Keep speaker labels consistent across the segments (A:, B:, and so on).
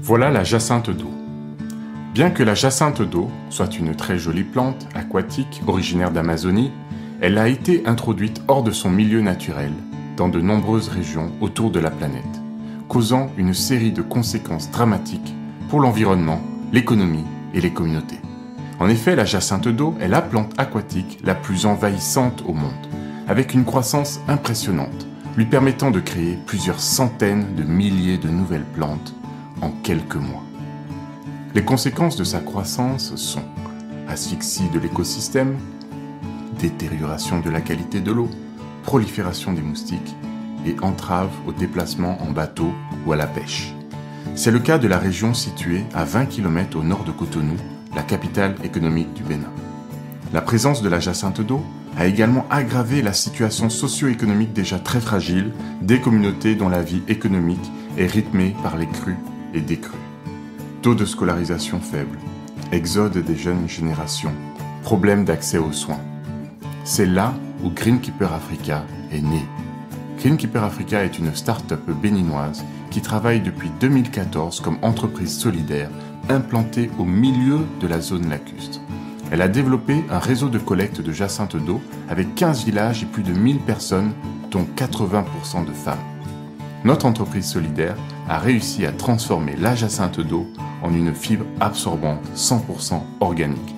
A: Voilà la jacinthe d'eau. Bien que la jacinthe d'eau soit une très jolie plante aquatique originaire d'Amazonie, elle a été introduite hors de son milieu naturel dans de nombreuses régions autour de la planète, causant une série de conséquences dramatiques pour l'environnement, l'économie et les communautés. En effet, la jacinthe d'eau est la plante aquatique la plus envahissante au monde, avec une croissance impressionnante, lui permettant de créer plusieurs centaines de milliers de nouvelles plantes en quelques mois. Les conséquences de sa croissance sont asphyxie de l'écosystème, détérioration de la qualité de l'eau, prolifération des moustiques et entrave au déplacement en bateau ou à la pêche. C'est le cas de la région située à 20 km au nord de Cotonou, la capitale économique du Bénin. La présence de la jacinthe d'eau a également aggravé la situation socio-économique déjà très fragile des communautés dont la vie économique est rythmée par les crues et décrues. Taux de scolarisation faible, exode des jeunes générations, problème d'accès aux soins. C'est là où Greenkeeper Africa est né. Greenkeeper Africa est une start-up béninoise qui travaille depuis 2014 comme entreprise solidaire implantée au milieu de la zone lacustre. Elle a développé un réseau de collecte de jacinthe d'eau avec 15 villages et plus de 1000 personnes, dont 80% de femmes. Notre entreprise solidaire a réussi à transformer la jacinthe d'eau en une fibre absorbante 100% organique.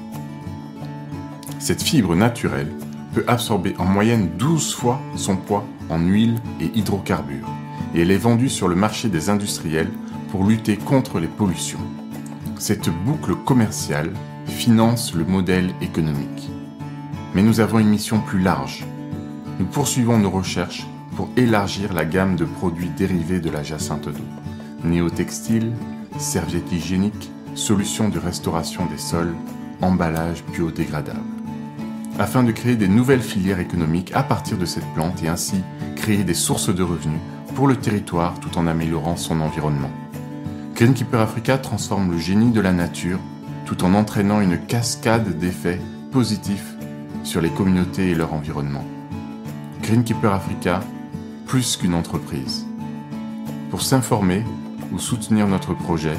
A: Cette fibre naturelle peut absorber en moyenne 12 fois son poids en huile et hydrocarbures, et elle est vendue sur le marché des industriels pour lutter contre les pollutions. Cette boucle commerciale finance le modèle économique. Mais nous avons une mission plus large. Nous poursuivons nos recherches pour élargir la gamme de produits dérivés de la jacinthe d'eau. Néotextiles, serviettes hygiéniques, solutions de restauration des sols, emballages biodégradables. Afin de créer des nouvelles filières économiques à partir de cette plante et ainsi créer des sources de revenus pour le territoire tout en améliorant son environnement. Greenkeeper Africa transforme le génie de la nature tout en entraînant une cascade d'effets positifs sur les communautés et leur environnement. Greenkeeper Africa, plus qu'une entreprise. Pour s'informer ou soutenir notre projet,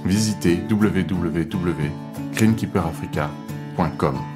A: visitez www.greenkeeperafrica.com.